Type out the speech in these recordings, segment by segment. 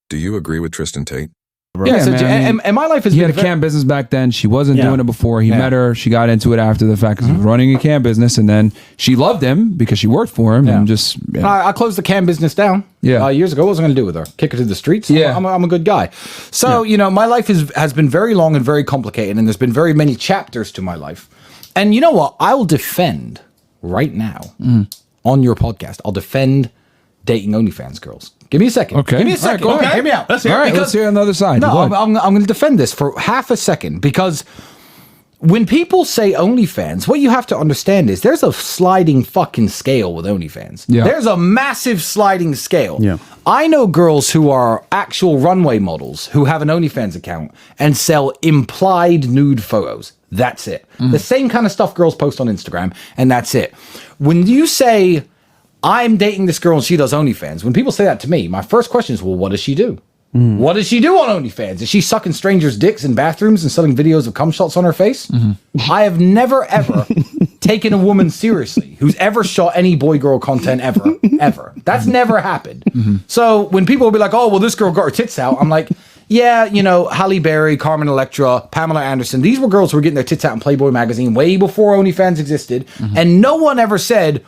Do you agree with Tristan Tate? Yeah, so man, and my life has he been had a cam business back then. She wasn't doing it before. He met her. She got into it after the fact because he was running a cam business, and then she loved him because she worked for him. And just I closed the cam business down. Years ago. What was I going to do with her? Kick her to the streets? Yeah, I'm a good guy. So you know, my life has been very long and very complicated, and there's been very many chapters to my life. And you know what? I will defend right now on your podcast. I'll defend dating OnlyFans girls. Give me a second. Okay. Give me a second. All right, okay. Hear me out. Let's hear it. Let's hear on the other side. No, I'm going to defend this for half a second because when people say OnlyFans, what you have to understand is there's a sliding fucking scale with OnlyFans. Yeah. There's a massive sliding scale. Yeah. I know girls who are actual runway models who have an OnlyFans account and sell implied nude photos. That's it. The same kind of stuff girls post on Instagram, and that's it. When you say, I'm dating this girl and she does OnlyFans, when people say that to me, my first question is, well, what does she do? What does she do on OnlyFans? Is she sucking strangers' dicks in bathrooms and selling videos of cum shots on her face? I have never, ever taken a woman seriously who's ever shot any boy-girl content ever. That's never happened. So when people will be like, oh, well, this girl got her tits out, I'm like, yeah, you know, Halle Berry, Carmen Electra, Pamela Anderson, these were girls who were getting their tits out in Playboy magazine way before OnlyFans existed. And no one ever said,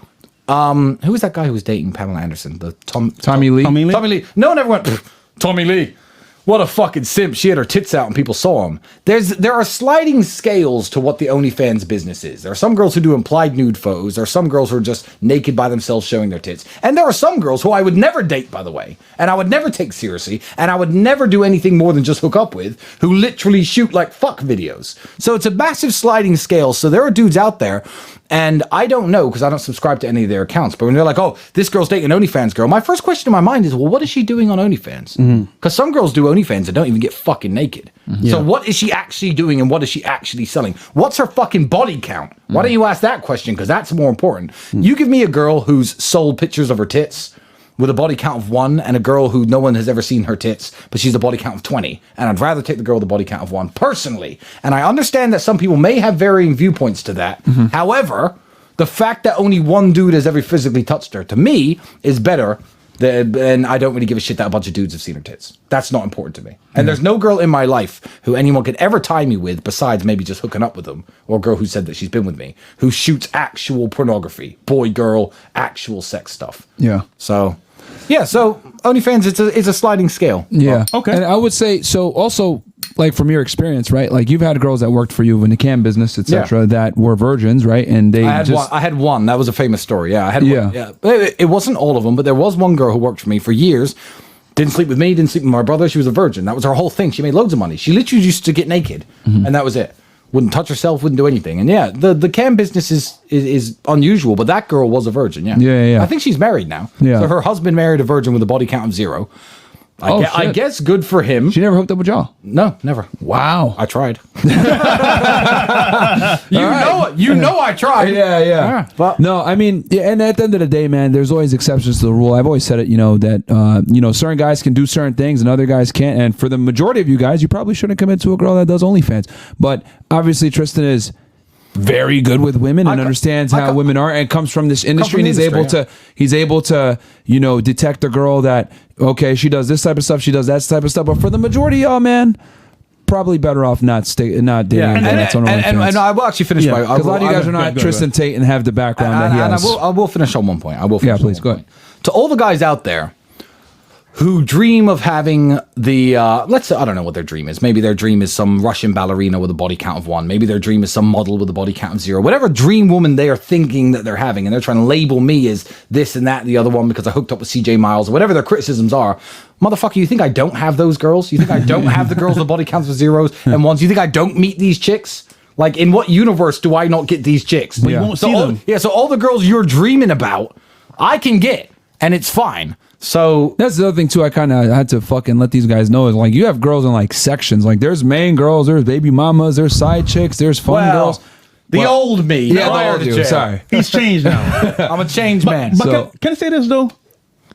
who was that guy who was dating Pamela Anderson? Tommy Lee. Tommy Lee. No one ever went, Tommy Lee. What a fucking simp. She had her tits out and people saw them. There are sliding scales to what the OnlyFans business is. There are some girls who do implied nude photos. There are some girls who are just naked by themselves showing their tits. And there are some girls who I would never date, by the way, and I would never take seriously, and I would never do anything more than just hook up with, who literally shoot like fuck videos. So it's a massive sliding scale. So there are dudes out there, and I don't know because I don't subscribe to any of their accounts, but when they're like, oh, this girl's dating an OnlyFans girl, my first question in my mind is, well, what is she doing on OnlyFans? Because some girls do OnlyFans and don't even get fucking naked. So what is she actually doing and what is she actually selling? What's her fucking body count? Why don't you ask that question? Because that's more important. You give me a girl who's sold pictures of her tits with a body count of 1 and a girl who no one has ever seen her tits, but she's a body count of 20. And I'd rather take the girl with a body count of 1 personally. And I understand that some people may have varying viewpoints to that. However, the fact that only one dude has ever physically touched her, to me, is better. And I don't really give a shit that a bunch of dudes have seen her tits. That's not important to me. And there's no girl in my life who anyone could ever tie me with besides maybe just hooking up with them, or a girl who said that she's been with me, who shoots actual pornography, boy, girl, actual sex stuff. Yeah. So OnlyFans, it's a sliding scale. Yeah. Okay. And I would say, so also, like from your experience, right? Like you've had girls that worked for you in the cam business, etc., that were virgins, right? And they I had one. That was a famous story. Yeah, I had one. Yeah. It wasn't all of them, but there was one girl who worked for me for years. Didn't sleep with me, didn't sleep with my brother. She was a virgin. That was her whole thing. She made loads of money. She literally used to get naked, and that was it. Wouldn't touch herself, wouldn't do anything. And yeah, the cam business is unusual, but that girl was a virgin. Yeah. I think she's married now. Yeah. So her husband married a virgin with a body count of 0. I guess good for him. She never hooked up with y'all? No, never. Wow. I tried. You know I tried. Yeah. But no, I mean, and at the end of the day, man, there's always exceptions to the rule. I've always said it, that, certain guys can do certain things and other guys can't. And for the majority of you guys, you probably shouldn't commit to a girl that does OnlyFans. But obviously, Tristan is very good with women and understands how women are and comes from this industry, and he's able to detect a girl that, okay, she does this type of stuff, she does that type of stuff, but for the majority of y'all, man, probably better off not dating and I will actually finish because a lot of you guys are not Tristan Tate and have the background that he has. I will finish on one point. Please go ahead. To all the guys out there who dream of having the, let's say, I don't know what their dream is. Maybe their dream is some Russian ballerina with a body count of 1. Maybe their dream is some model with a body count of 0. Whatever dream woman they are thinking that they're having, and they're trying to label me as this and that and the other one because I hooked up with CJ Miles, or whatever their criticisms are. Motherfucker, you think I don't have those girls? You think I don't have the girls with body counts of 0s and 1s? You think I don't meet these chicks? Like, in what universe do I not get these chicks? But you won't see them. Yeah, so all the girls you're dreaming about, I can get, and it's fine. So that's the other thing too. I kind of had to fucking let these guys know is like you have girls in like sections. Like there's main girls, there's baby mamas, there's side chicks, there's fun girls. The old me, yeah, the old you. Sorry, he's changed now. I'm a changed man. But can I say this though?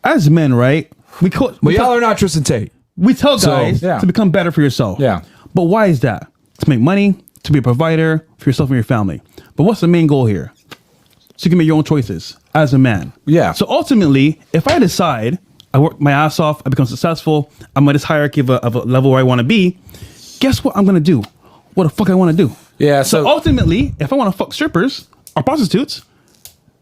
As men, right? Y'all are not Tristan Tate. We tell guys to become better for yourself. Yeah. But why is that? To make money, to be a provider for yourself and your family. But what's the main goal here? So you can make your own choices as a man. Yeah. So ultimately, if I decide I work my ass off. I become successful. I'm at this hierarchy of a level where I want to be. Guess what I'm going to do? What the fuck I want to do? Yeah. So ultimately, if I want to fuck strippers or prostitutes,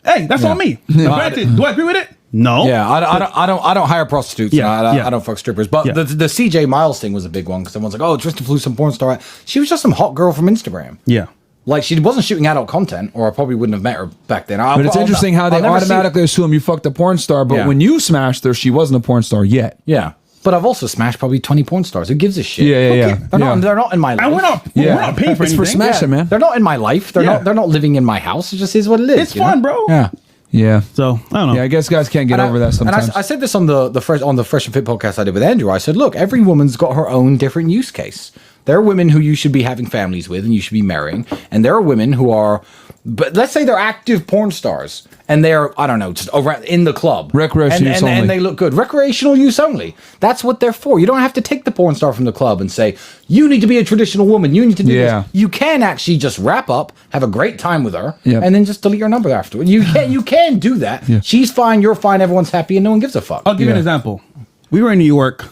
hey, that's on me. Granted, do I agree with it? No. Yeah, I don't hire prostitutes. Yeah, I don't fuck strippers. But the CJ Miles thing was a big one because everyone's like, oh, Tristian flew some porn star. She was just some hot girl from Instagram. Yeah. Like, she wasn't shooting adult content, or I probably wouldn't have met her back then. But it's interesting how they automatically assume you fucked a porn star, but when you smashed her, she wasn't a porn star yet. Yeah. But I've also smashed probably 20 porn stars. Who gives a shit? Yeah. They're not in my life. And we're not paying for anything. It's for smashing, man. They're not in my life. They're not living in my house. It just is what it is. It's fun, bro. Yeah. Yeah. So I don't know. Yeah, I guess guys can't get over that sometimes. And I said this on the Fresh and Fit podcast I did with Andrew. I said, look, every woman's got her own different use case. There are women who you should be having families with and you should be marrying. And there are women who are, but let's say they're active porn stars and they're, I don't know, just around in the club. Recreational use only. And they look good. Recreational use only. That's what they're for. You don't have to take the porn star from the club and say, you need to be a traditional woman. You need to do this. You can actually just wrap up, have a great time with her, and then just delete your number afterward. You can do that. Yeah. She's fine, you're fine, everyone's happy, and no one gives a fuck. I'll give you an example. We were in New York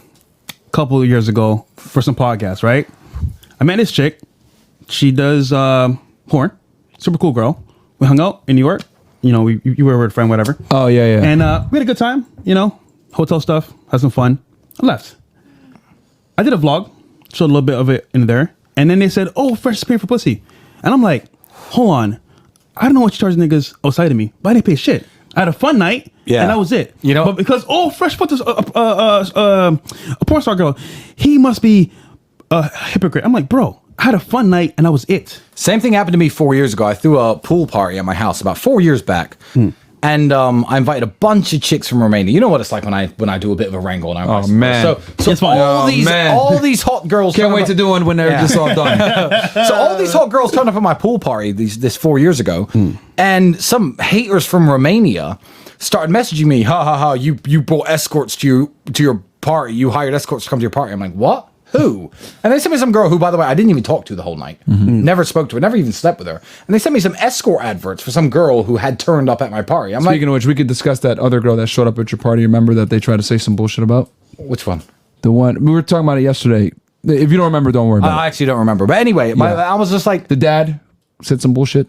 a couple of years ago for some podcasts, right? I met this chick. She does porn. Super cool girl. We hung out in New York. You know, you were a friend, whatever. Oh, yeah. And we had a good time, you know, hotel stuff, had some fun. I left. I did a vlog, showed a little bit of it in there. And then they said, oh, Fresh is paying for pussy. And I'm like, hold on. I don't know what you charge niggas outside of me, but I didn't pay shit. I had a fun night, and that was it. You know, but because Fresh put this a porn star girl, he must be a hypocrite. I'm like, bro, I had a fun night, and that was it. Same thing happened to me 4 years ago. I threw a pool party at my house about 4 years back, and I invited a bunch of chicks from Romania. You know what it's like when I do a bit of a wrangle. And oh man! So all these hot girls can't wait to do one when they're just all done. So all these hot girls turned up at my pool party this 4 years ago, and some haters from Romania started messaging me. Ha ha ha! You brought escorts to your party. You hired escorts to come to your party. I'm like, what? Who? And they sent me some girl who, by the way, I didn't even talk to the whole night. Never spoke to her, never even slept with her. And they sent me some escort adverts for some girl who had turned up at my party. Speaking of which, we could discuss that other girl that showed up at your party. Remember that they tried to say some bullshit about? Which one? The one, we were talking about it yesterday. If you don't remember, don't worry about it. I actually don't remember. But anyway, I was just like... The dad said some bullshit.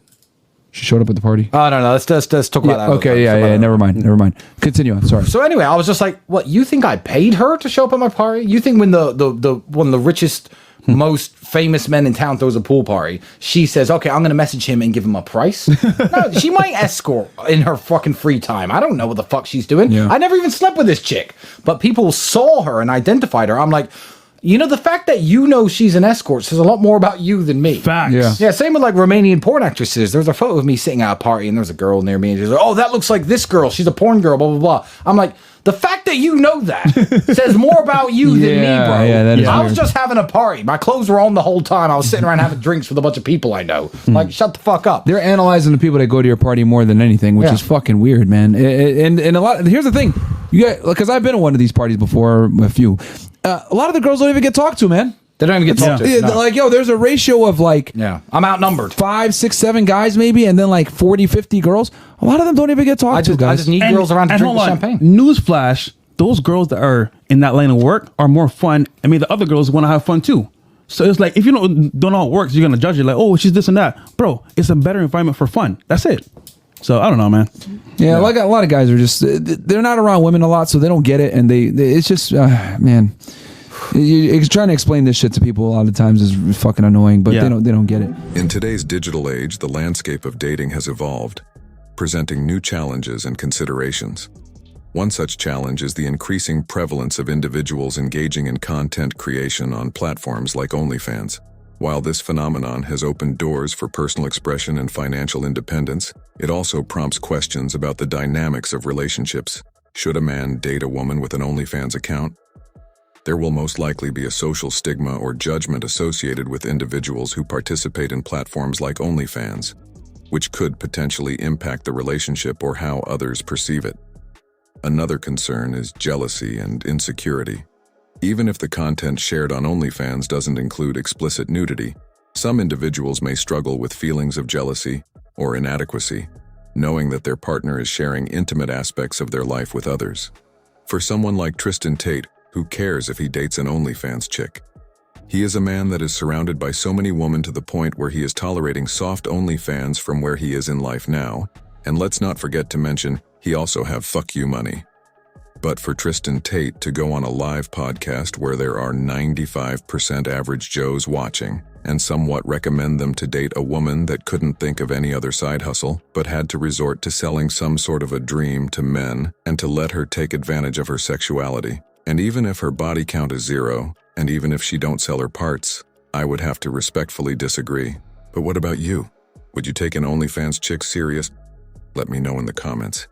She showed up at the party. Oh, no. Let's talk about that. Okay, yeah. Never mind. Continue on. Sorry. So anyway, I was just like, what? You think I paid her to show up at my party? You think when the one of the richest, most famous men in town throws a pool party, she says, okay, I'm going to message him and give him a price? No, she might escort in her fucking free time. I don't know what the fuck she's doing. Yeah. I never even slept with this chick. But people saw her and identified her. I'm like... You know, the fact that you know she's an escort says a lot more about you than me. Facts. Yeah, same with like Romanian porn actresses. There's a photo of me sitting at a party and there's a girl near me and she's like, oh, that looks like this girl. She's a porn girl, blah, blah, blah. I'm like, the fact that you know that says more about you than me, bro. Yeah, that is I weird. was just having a party. My clothes were on the whole time. I was sitting around having drinks with a bunch of people I know. Like, shut the fuck up. They're analyzing the people that go to your party more than anything, which is fucking weird, man. And a lot. Here's the thing, you get because I've been to one of these parties before, a few. A lot of the girls don't even get talked to, man. They don't even get talked to. No. Like, yo, there's a ratio of like... Yeah, I'm outnumbered. 5, 6, 7 guys maybe, and then like 40, 50 girls. A lot of them don't even get talked to, guys. I just need girls around to drink the champagne. Newsflash, those girls that are in that line of work are more fun. I mean, the other girls want to have fun too. So it's like, if you don't know how it works, you're going to judge it like, oh, she's this and that. Bro, it's a better environment for fun. That's it. So I don't know, man. Yeah, like a lot of guys are just... They're not around women a lot, so they don't get it. And it's just... man... Trying to explain this shit to people a lot of times is fucking annoying, but they don't get it. In today's digital age, the landscape of dating has evolved, presenting new challenges and considerations. One such challenge is the increasing prevalence of individuals engaging in content creation on platforms like OnlyFans. While this phenomenon has opened doors for personal expression and financial independence, it also prompts questions about the dynamics of relationships. Should a man date a woman with an OnlyFans account? There will most likely be a social stigma or judgment associated with individuals who participate in platforms like OnlyFans, which could potentially impact the relationship or how others perceive it. Another concern is jealousy and insecurity. Even if the content shared on OnlyFans doesn't include explicit nudity, some individuals may struggle with feelings of jealousy or inadequacy, knowing that their partner is sharing intimate aspects of their life with others. For someone like Tristian Tate, who cares if he dates an OnlyFans chick? He is a man that is surrounded by so many women to the point where he is tolerating soft OnlyFans from where he is in life now, and let's not forget to mention, he also have fuck you money. But for Tristian Tate to go on a live podcast where there are 95% average Joes watching, and somewhat recommend them to date a woman that couldn't think of any other side hustle, but had to resort to selling some sort of a dream to men, and to let her take advantage of her sexuality. And even if her body count is 0, and even if she don't sell her parts, I would have to respectfully disagree. But what about you? Would you take an OnlyFans chick serious? Let me know in the comments.